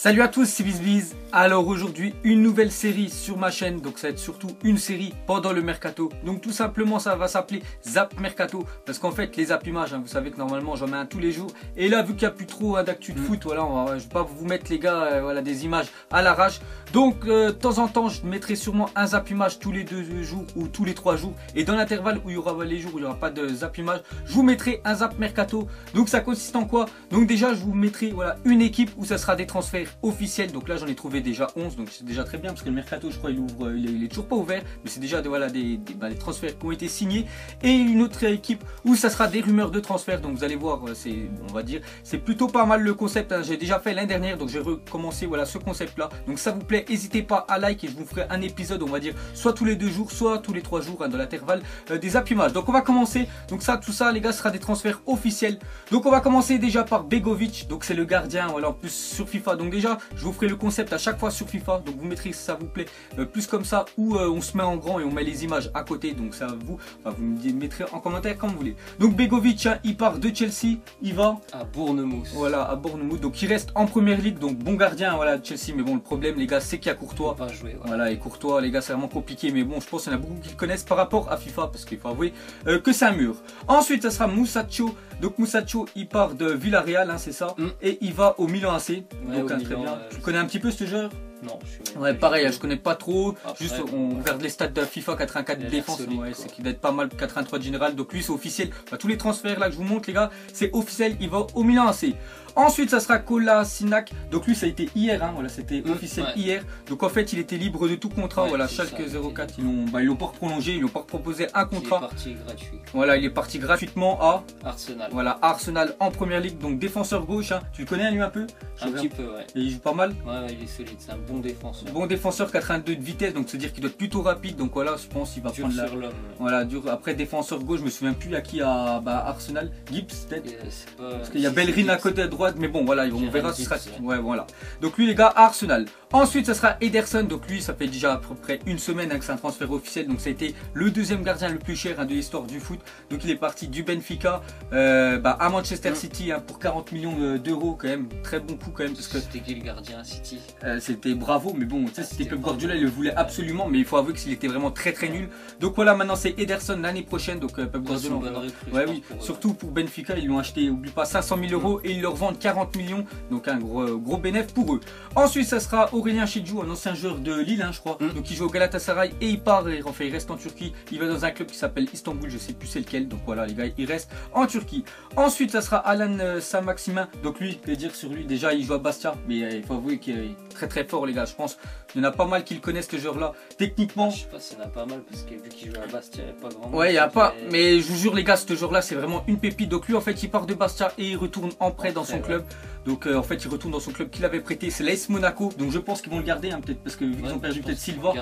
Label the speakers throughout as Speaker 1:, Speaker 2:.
Speaker 1: Salut à tous, c'est BizBiz. Alors aujourd'hui, une nouvelle série sur ma chaîne. Donc ça va être surtout une série pendant le mercato. Donc tout simplement, ça va s'appeler Zap Mercato. Parce qu'en fait, les Zap Images, vous savez que normalement j'en mets un tous les jours. Et là, vu qu'il n'y a plus trop d'actu de foot, voilà, je ne vais pas vous mettre les gars voilà, des images à l'arrache. Donc de temps en temps, je mettrai sûrement un Zap Image tous les 2 jours ou tous les 3 jours. Et dans l'intervalle où il y aura les jours où il n'y aura pas de Zap Image, je vous mettrai un Zap Mercato. Donc ça consiste en quoi? Donc déjà, je vous mettrai voilà, une équipe où ça sera des transferts officiel. Donc là j'en ai trouvé déjà 11, donc c'est déjà très bien parce que le mercato je crois il est toujours pas ouvert, mais c'est déjà voilà, des transferts qui ont été signés, et une autre équipe où ça sera des rumeurs de transfert. Donc vous allez voir, c'est, on va dire, c'est plutôt pas mal le concept, hein. J'ai déjà fait l'année dernière, donc j'ai recommencé voilà ce concept là. Donc ça vous plaît, n'hésitez pas à like et je vous ferai un épisode, on va dire soit tous les 2 jours, soit tous les 3 jours, hein, dans l'intervalle des Zap Images. Donc on va commencer, donc ça tout ça les gars sera des transferts officiels. Donc on va commencer déjà par Begovic, donc c'est le gardien, voilà, en plus sur FIFA. Donc déjà je vous ferai le concept à chaque fois sur FIFA, donc vous mettrez si ça vous plaît plus comme ça, ou on se met en grand et on met les images à côté. Donc ça vous me mettrez en commentaire comme vous voulez. Donc Begovic, hein, il part de Chelsea, il va
Speaker 2: à Bournemouth.
Speaker 1: Voilà, à Bournemouth. Donc il reste en première ligue, donc bon gardien voilà de Chelsea. Mais bon, le problème les gars, c'est qu'il y a Courtois.
Speaker 2: Pas jouer, ouais.
Speaker 1: Voilà, et Courtois les gars, c'est vraiment compliqué. Mais bon, je pense qu'il y en a beaucoup qui le connaissent par rapport à FIFA, parce qu'il faut avouer que c'est un mur. Ensuite ça sera Musacho. Donc Musacho il part de Villarreal, hein, c'est ça, et il va au Milan AC.
Speaker 2: Ouais,
Speaker 1: donc très bien. Tu connais un petit peu ce joueur?
Speaker 2: Non, je suis
Speaker 1: ouais, pareil, je connais pas trop.
Speaker 2: Après,
Speaker 1: juste on regarde les stats de FIFA 84 de défense, ouais, c'est qu'il doit être pas mal, 83 de général. Donc lui c'est officiel. Tous les transferts là que je vous montre les gars, c'est officiel, il va au Milan AC. Ensuite ça sera Kolasinac. Donc lui ça a été hier, hein, voilà, c'était officiel hier. Donc en fait il était libre de tout contrat. Voilà, Schalke 04, ils l'ont pas prolongé, ils l'ont pas proposé un contrat.
Speaker 2: Il est parti gratuit.
Speaker 1: Voilà, il est parti gratuitement à
Speaker 2: Arsenal.
Speaker 1: Voilà, Arsenal en première ligue, donc défenseur gauche, hein. Tu le connais lui un peu?
Speaker 2: Un petit peu, ouais.
Speaker 1: Et il joue pas mal?
Speaker 2: Ouais, il est solide, c'est un bon défenseur.
Speaker 1: Bon défenseur, 82 de vitesse, donc c'est à dire qu'il doit être plutôt rapide. Donc voilà, je pense qu'il va
Speaker 2: dur
Speaker 1: prendre
Speaker 2: sur l'homme.
Speaker 1: Voilà, dur. Après défenseur gauche, je me souviens plus à qui à Arsenal. Gibbs peut-être. Parce qu'il y a Bellerin à côté à droite, mais bon voilà, on verra ce sera. Ouais, voilà. Donc lui les gars, à Arsenal. Ensuite ça sera Ederson, donc lui ça fait déjà à peu près une semaine, hein, que c'est un transfert officiel. Donc ça a été le deuxième gardien le plus cher, hein, de l'histoire du foot. Donc il est parti du Benfica à Manchester City, hein, pour 40 millions d'euros, quand même. Très bon coup quand même. Parce que
Speaker 2: c'était qui le gardien à City?
Speaker 1: C'était Bravo, mais bon, c'était Pep Guardiola, il le voulait absolument, mais il faut avouer qu'il était vraiment très nul. Donc voilà, maintenant c'est Ederson l'année prochaine, donc Pep Guardiola. Ouais, oui, surtout pour Benfica, ils l'ont acheté, oublie pas, 500 000 euros, et ils leur vendent 40 millions, donc un gros bénéfice pour eux. Ensuite ça sera Aurélien Chedjou, un ancien joueur de Lille, hein, je crois. Donc il joue au Galatasaray et il part, enfin il reste en Turquie. Il va dans un club qui s'appelle Istanbul, je sais plus c'est lequel. Donc voilà les gars, il reste en Turquie. Ensuite ça sera Alan Saint-Maximin. Donc lui, je vais dire sur lui, déjà il joue à Bastia, mais il faut avouer qu'il est très fort les gars. Je pense qu'il y en a pas mal qui le connaissent, ce joueur là. Techniquement,
Speaker 2: je sais pas s'il y en a pas mal, parce que vu qu'il joue à Bastia, il n'y a pas grand.
Speaker 1: Ouais, il n'y a pas, mais je vous jure les gars, ce joueur là c'est vraiment une pépite. Donc lui en fait il part de Bastia et il retourne en prêt dans son club. Donc en fait il retourne dans son club qu'il avait prêté, c'est l'AS Monaco. Donc je pense qu'ils vont le garder, hein, peut-être parce que vu qu'ils ont perdu peut-être Silva,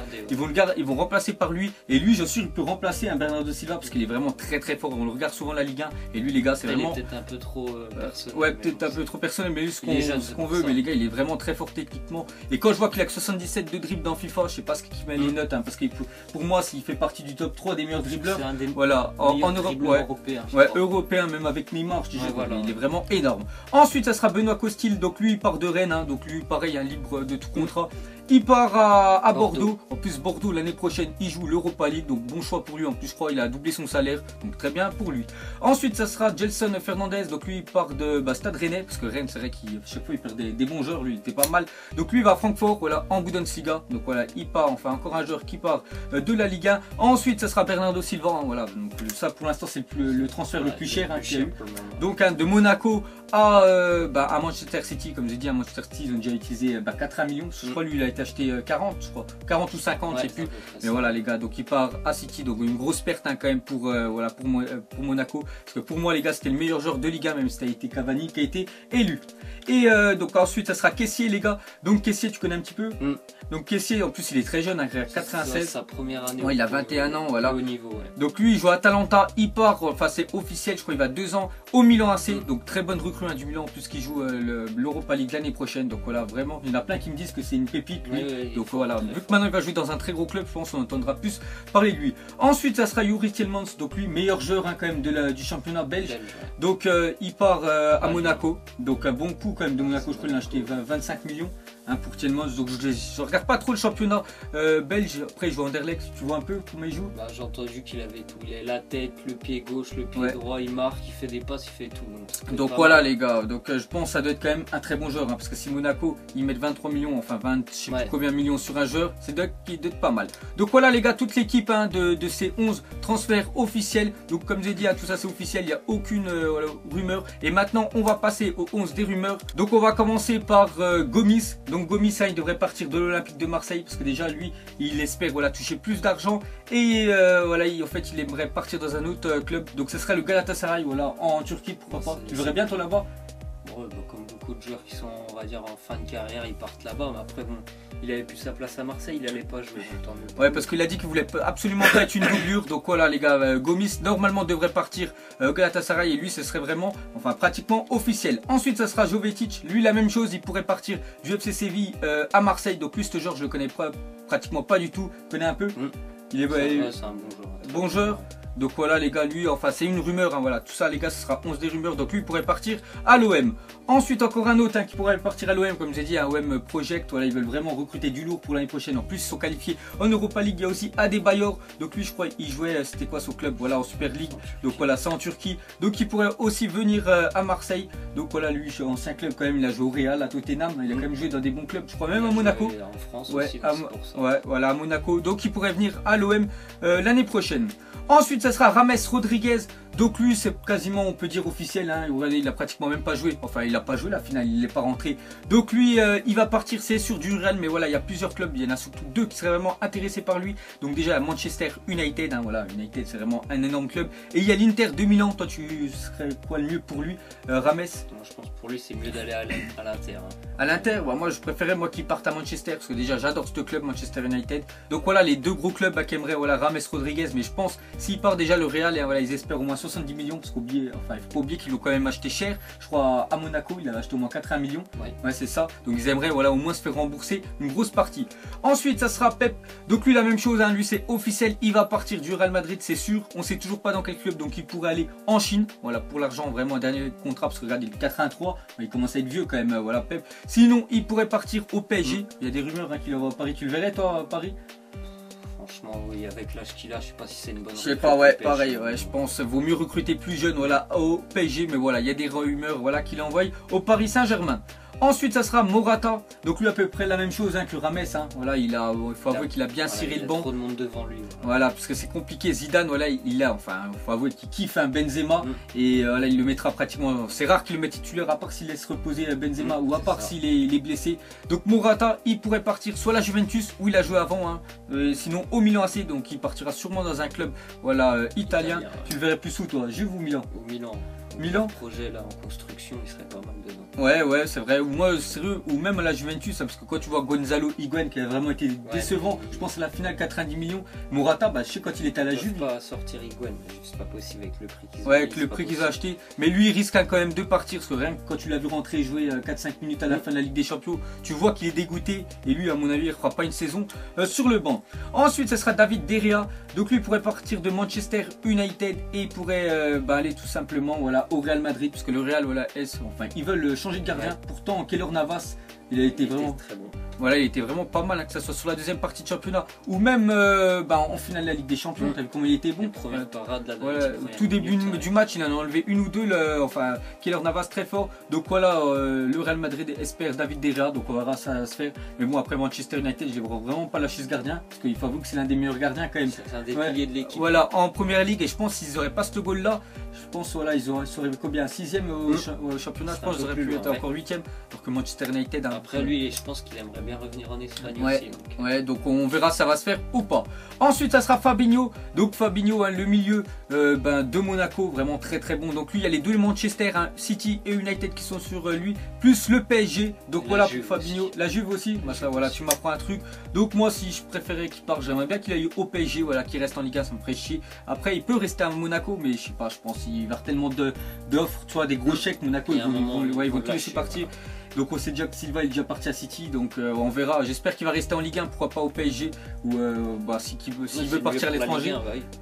Speaker 1: ils vont remplacer par lui. Et lui, je suis sûr, il peut remplacer un Bernardo Silva parce qu'il est vraiment très fort. On le regarde souvent la Ligue 1 et lui les gars, c'est vraiment
Speaker 2: peut-être un peu trop personnel.
Speaker 1: Ouais, peut-être un peu trop personnel, mais lui ce qu'on veut, mais les gars, il est vraiment très fort techniquement. Et quand je vois qu'il a que 77 de dribble dans FIFA, je sais pas ce qui met les notes, hein, parce que pour moi, s'il fait partie du top 3 des meilleurs dribbleurs, voilà, en Europe, européen, même avec Neymar, je dis, il est vraiment énorme. Ensuite, ça sera Benoît Costil, donc lui il part de Rennes, hein, donc lui pareil, un libre de tout contrat. Il part à Bordeaux. En plus Bordeaux l'année prochaine il joue l'Europa League, donc bon choix pour lui. En plus je crois il a doublé son salaire, donc très bien pour lui. Ensuite ça sera Gelson Fernandez, donc lui il part de Stade Rennais, parce que Rennes c'est vrai qu'il chaque fois il perd des bons joueurs, lui il était pas mal. Donc lui il va à Francfort, voilà, en Bundesliga. Donc voilà, il part, enfin encore un joueur qui part de la Ligue 1. Ensuite ça sera Bernardo Silva, hein, voilà, donc ça pour l'instant c'est le transfert le plus cher, hein, qu'il y a eu. Donc de Monaco à Manchester City, comme j'ai dit, à Manchester City ils ont déjà utilisé 80 millions. Je crois lui il a été acheté 40, je crois, 40 ou 50, je sais plus. Mais voilà les gars, donc il part à City, donc une grosse perte, hein, quand même pour Monaco, parce que pour moi les gars c'était le meilleur joueur de Ligue 1, même si ça a été Cavani qui a été élu. Et donc ensuite ça sera Kessié les gars. Donc Kessié tu connais un petit peu. Donc Kessié en plus il est très jeune, hein, 96.
Speaker 2: Sa première année.
Speaker 1: Ouais, il a 21 ans, voilà.
Speaker 2: Au niveau,
Speaker 1: Donc lui il joue à Atalanta, il part, enfin c'est officiel, je crois il va 2 ans au Milan AC. Donc très bonne recrue, hein, du Milan, en plus qui joue l'Europa League l'année prochaine. Donc voilà, vraiment, il y en a plein qui me disent que c'est une pépite lui. Donc voilà, vu que maintenant il va jouer dans un très gros club, je pense qu'on entendra plus parler de lui. Ensuite ça sera Youri Tielemans, donc lui meilleur joueur, hein, quand même du championnat belge. Donc il part à Monaco, donc un bon coup quand même de Monaco, je crois qu'il a acheté 25 millions. hein, pour Tielemans. Donc je regarde pas trop le championnat belge. Après, je joue Anderlecht. Tu vois un peu comment il joue?
Speaker 2: Bah, j'ai entendu qu'il avait tout. Il a la tête, le pied gauche, le pied droit, il marque, il fait des passes, il fait tout.
Speaker 1: Donc voilà les gars, donc je pense que ça doit être quand même un très bon joueur, hein, parce que si Monaco ils mettent 23 millions, enfin 20, je sais plus combien millions sur un joueur, c'est doit être pas mal. Donc voilà les gars, toute l'équipe hein, de ces 11 transferts officiels. Donc comme j'ai dit, tout ça c'est officiel, il n'y a aucune rumeur. Et maintenant on va passer aux 11 des rumeurs. Donc on va commencer par Gomis. Donc Gomis hein, il devrait partir de l'Olympique de Marseille, parce que déjà lui il espère voilà, toucher plus d'argent. Et voilà, en fait il aimerait partir dans un autre club. Donc ce serait le Galatasaray, voilà, en Turquie, pourquoi pas. Tu verrais bien toi là-bas?
Speaker 2: Ouais, bah, comme beaucoup de joueurs qui sont, on va dire, en fin de carrière, ils partent là-bas. Mais après, bon, il avait plus sa place à Marseille, il n'allait pas jouer. Tant mieux.
Speaker 1: Ouais, parce qu'il a dit qu'il voulait absolument pas être une doublure. Donc voilà, les gars, Gomis normalement devrait partir au Galatasaray et lui, ce serait vraiment, enfin pratiquement officiel. Ensuite, ça sera Jovetic. Lui, la même chose, il pourrait partir du FC Séville à Marseille. Donc lui, ce joueur, je le connais pratiquement pas du tout. Tu connais un peu?
Speaker 2: Il est c'est un bon joueur.
Speaker 1: Bon joueur. Donc voilà les gars, lui, enfin c'est une rumeur, hein, voilà, tout ça les gars, ce sera 11 des rumeurs, donc lui il pourrait partir à l'OM. Ensuite encore un autre hein, qui pourrait partir à l'OM, comme j'ai dit, un OM Project, voilà, ils veulent vraiment recruter du lourd pour l'année prochaine. En plus ils sont qualifiés en Europa League, il y a aussi Adebayor, donc lui je crois il jouait, c'était quoi son club, voilà, en Super League, donc voilà, c'est en Turquie, donc il pourrait aussi venir à Marseille. Donc voilà, lui ancien club quand même, il a joué au Real, à Tottenham, il a quand même joué dans des bons clubs, je crois même à Monaco.
Speaker 2: En France
Speaker 1: ouais,
Speaker 2: aussi,
Speaker 1: ouais, voilà, à Monaco, donc il pourrait venir à l'OM l'année prochaine. Ensuite, ça sera James Rodriguez. Donc lui, c'est quasiment, on peut dire, officiel. Hein. Il a pratiquement même pas joué. Enfin, il n'a pas joué la finale, il n'est pas rentré. Donc lui, il va partir, c'est sûr, du Real. Mais voilà, il y a plusieurs clubs. Il y en a surtout deux qui seraient vraiment intéressés par lui. Donc déjà, Manchester United. Hein, voilà, United, c'est vraiment un énorme club. Et il y a l'Inter de Milan. Toi, tu serais quoi le mieux pour lui, James?
Speaker 2: Moi, je pense pour lui, c'est mieux d'aller à l'Inter. Hein.
Speaker 1: À l'Inter, ouais, moi, je préférais qu'il parte à Manchester. Parce que déjà, j'adore ce club, Manchester United. Donc voilà, les deux gros clubs qui aimeraient, voilà, James Rodriguez. Mais je pense, s'il part déjà le Real, et voilà, ils espèrent au moins 70 millions. Parce qu'il ne faut pas oublier qu'ils l'ont quand même acheté cher. Je crois à Monaco, il a acheté au moins 80 millions. Ouais, c'est ça. Donc ils aimeraient voilà, au moins se faire rembourser une grosse partie. Ensuite, ça sera Pep. Donc lui, la même chose, hein, lui c'est officiel. Il va partir du Real Madrid, c'est sûr. On ne sait toujours pas dans quel club. Donc il pourrait aller en Chine. Voilà, pour l'argent, vraiment un dernier contrat. Parce que regardez, il est 83. Il commence à être vieux quand même. Voilà, Pep. Sinon, il pourrait partir au PSG. Il y a des rumeurs hein, qu'il va à Paris. Tu le verrais, toi, à Paris?
Speaker 2: Franchement, oui, avec l'âge qu'il a, je sais pas si c'est une bonne.
Speaker 1: Je sais pas, ouais, pareil, ouais, je pense vaut mieux recruter plus jeune, voilà, au PSG, mais voilà, il y a des rumeurs, voilà, qu'il envoie au Paris Saint-Germain. Ensuite, ça sera Morata. Donc lui à peu près la même chose hein, que Rames. Hein. Voilà, il faut avouer qu'il a bien ciré le banc.
Speaker 2: Il y a trop de monde devant lui.
Speaker 1: Voilà, parce que c'est compliqué. Zidane, voilà, il faut avouer qu'il kiffe un Benzema et voilà, il le mettra pratiquement. C'est rare qu'il le mette titulaire, à part s'il laisse reposer Benzema ou à part s'il est blessé. Donc Morata, il pourrait partir soit à la Juventus où il a joué avant, hein, sinon au Milan AC. Donc il partira sûrement dans un club, voilà, italien. Tu le verrais plus où toi, Juve ou Milan?
Speaker 2: Au Milan.
Speaker 1: Milan.
Speaker 2: Le projet là en construction, il serait pas mal dedans.
Speaker 1: Ouais, c'est vrai. Ou moi, sérieux, ou même à la Juventus, parce que quand tu vois Gonzalo Higuain qui a vraiment été décevant, je pense à la finale 90 millions. Morata, bah, je sais quand il était à la Juve.
Speaker 2: Ils peuvent pas sortir Higuain, c'est pas possible avec le prix qu'ils ont.
Speaker 1: Ouais, avec le prix qu'ils ont acheté. Mais lui, il risque quand même de partir, parce que rien que quand tu l'as vu rentrer et jouer 4-5 minutes à la fin de la Ligue des Champions, tu vois qu'il est dégoûté. Et lui, à mon avis, il ne fera pas une saison sur le banc. Ensuite, ce sera David De Gea. Donc lui, il pourrait partir de Manchester United et il pourrait aller tout simplement voilà, au Real Madrid, parce que le Real, voilà, ils veulent changer de gardien. Pourtant, Keylor Navas, il a été vraiment
Speaker 2: très bon.
Speaker 1: Voilà, il était vraiment pas mal, hein, que ce soit sur la deuxième partie de championnat ou même en finale de la Ligue des Champions. T'as vu comment il était bon. Au tout début du match, il en a enlevé une ou deux. Keylor Navas très fort. Donc voilà, le Real Madrid espère David De Gea. Donc on verra ça se faire. Mais bon, après Manchester United, je ne vais vraiment pas lâcher ce gardien. Parce qu'il faut avouer que c'est l'un des meilleurs gardiens quand même.
Speaker 2: C'est un des piliers de l'équipe.
Speaker 1: Voilà, en première ligue. Et je pense qu'ils n'auraient pas ce goal là. Je pense voilà, ils auraient combien 6ème au championnat. Je pense qu'ils auraient pu être encore 8ème. Alors que Manchester United.
Speaker 2: Après lui, je pense qu'il aimerait bien revenir en Espagne aussi.
Speaker 1: Donc on verra ça va se faire ou pas. Ensuite ça sera Fabinho. Donc Fabinho, hein, le milieu de Monaco, vraiment très très bon. Donc lui il y a les deux Manchester, hein, City et United qui sont sur lui, plus le PSG. Donc voilà pour Fabinho, aussi. La Juve aussi. Bah, ça, voilà, tu m'apprends un truc. Donc moi si je préférais qu'il parte, j'aimerais bien qu'il aille au PSG, voilà, qu'il reste en Liga, ça me ferait chier. Après il peut rester à Monaco, mais je sais pas, je pense qu'il va y avoir tellement d'offres, tu vois, des gros chèques. Monaco ils vont tout laisser partir. Donc on sait déjà que Silva est déjà parti à City, donc on verra. J'espère qu'il va rester en Ligue 1, pourquoi pas au PSG. Ou s'il veut partir à l'étranger.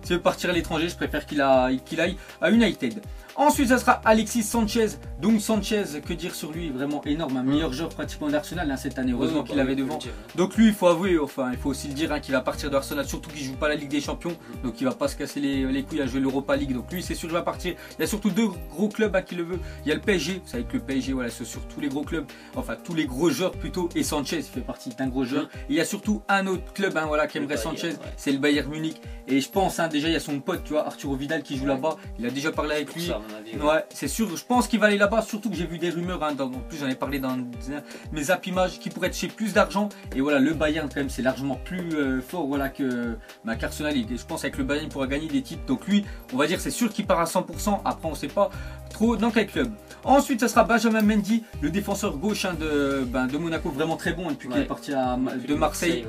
Speaker 1: S'il veut partir à l'étranger, je préfère qu'il aille à United. Ensuite, ça sera Alexis Sanchez. Donc Sanchez, que dire sur lui, vraiment énorme, un meilleur joueur pratiquement d'Arsenal cette année, heureusement qu'il avait devant. Donc lui, il faut avouer, enfin il faut aussi le dire, qu'il va partir d'Arsenal, surtout qu'il joue pas la Ligue des Champions, donc il va pas se casser les couilles à jouer l'Europa League. Donc lui, c'est sûr qu'il va partir. Il y a surtout deux gros clubs qui le veulent. Il y a le PSG, vous savez que le PSG, voilà, c'est sur tous les gros clubs, enfin tous les gros joueurs plutôt, et Sanchez fait partie d'un gros joueur. Et il y a surtout un autre club, voilà, qui aimerait Sanchez, c'est le Bayern Munich. Et je pense, déjà il y a son pote, tu vois, Arturo Vidal qui joue là-bas. Il a déjà parlé avec lui. Ouais, c'est sûr. Je pense qu'il va aller là-bas. Surtout que j'ai vu des rumeurs. En plus, j'en ai parlé dans mes Zap Images qui pourraient toucher plus d'argent. Et voilà, le Bayern quand même, c'est largement plus fort, voilà, que qu'Arsenal. Je pense avec le Bayern, il pourra gagner des titres. Donc lui, on va dire, c'est sûr qu'il part à 100%. Après, on sait pas trop dans quel club. Ensuite, ça sera Benjamin Mendy, le défenseur gauche de Monaco, vraiment très bon depuis qu'il est parti de Marseille.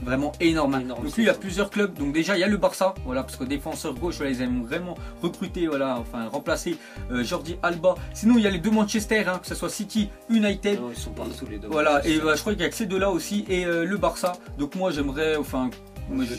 Speaker 1: Vraiment énorme. Donc lui, il y a plusieurs clubs. Donc déjà, il y a le Barça, voilà, parce que défenseur gauche, voilà, ils aiment vraiment recruter, voilà, enfin remplacer Jordi Alba. Sinon, il y a les deux Manchester, que ce soit City, United.
Speaker 2: Ils sont partout les deux.
Speaker 1: Voilà, et je crois qu'il y a que ces deux-là aussi, et le Barça. Donc moi, j'aimerais,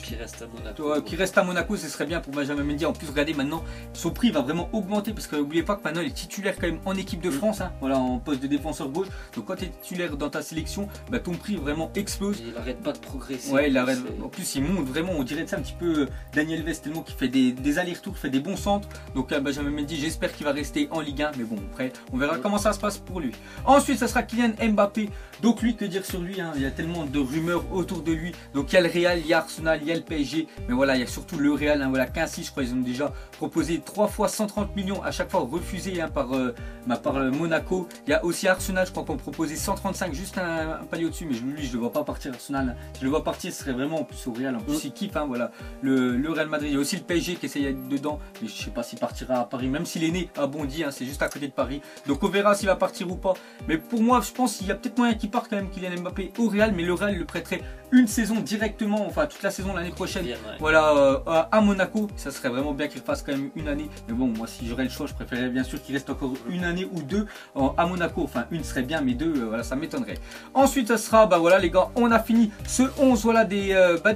Speaker 2: qui reste à Monaco.
Speaker 1: Qui reste à Monaco, ce serait bien pour Benjamin Mendy. En plus, regardez maintenant, son prix va vraiment augmenter parce que n'oubliez pas que maintenant il est titulaire quand même en équipe de France, voilà, en poste de défenseur gauche. Donc quand tu es titulaire dans ta sélection, ton prix vraiment explose.
Speaker 2: Et il n'arrête pas de progresser.
Speaker 1: Ouais, il arrête. En plus, il monte vraiment, on dirait de ça un petit peu Daniel Vest, tellement qu'il fait des allers-retours, fait des bons centres. Donc Benjamin Mendy, j'espère qu'il va rester en Ligue 1, mais bon, après, on verra comment ça se passe pour lui. Ensuite, ça sera Kylian Mbappé. Donc lui, que dire sur lui, il y a tellement de rumeurs autour de lui. Donc il y a le Real, il y a Arsenal, il y a le PSG, mais voilà, il y a surtout le Real, voilà, 15-6, je crois, ils ont déjà proposé 3 fois 130 millions, à chaque fois refusé par Monaco. Il y a aussi Arsenal, je crois qu'on proposait 135, juste un palier au-dessus, mais lui, je ne le vois pas partir Arsenal. Si je le vois partir, ce serait vraiment en plus au Real, en plus il kiffe, voilà, le Real Madrid. Il y a aussi le PSG qui essaye d'être dedans, mais je ne sais pas s'il partira à Paris, même s'il est né à Bondy, c'est juste à côté de Paris. Donc on verra s'il va partir ou pas. Mais pour moi, je pense qu'il y a peut-être moyen qu'il parte quand même, Kylian Mbappé au Real, mais le Real le prêterait une saison directement, enfin toute la saison l'année prochaine, voilà, à Monaco. Ça serait vraiment bien qu'il fasse quand même une année, mais bon, moi si j'aurais le choix, je préférerais bien sûr qu'il reste encore une année ou deux à Monaco. Enfin, une serait bien, mais deux, voilà, ça m'étonnerait. Ensuite, ça sera, voilà les gars, on a fini ce 11, voilà, des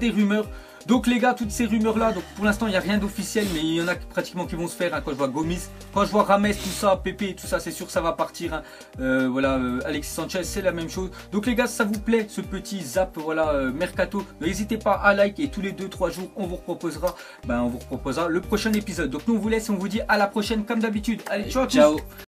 Speaker 1: rumeurs. Donc les gars, toutes ces rumeurs là, donc pour l'instant il n'y a rien d'officiel, mais il y en a pratiquement qui vont se faire, quand je vois Gomis, quand je vois Rames, tout ça, Pépé, tout ça, c'est sûr que ça va partir, voilà, Alexis Sanchez, c'est la même chose. Donc les gars, si ça vous plaît ce petit zap, voilà, mercato, n'hésitez pas à like, et tous les 2-3 jours on vous reproposera, le prochain épisode. Donc nous on vous laisse et on vous dit à la prochaine comme d'habitude. Allez, ciao à tous.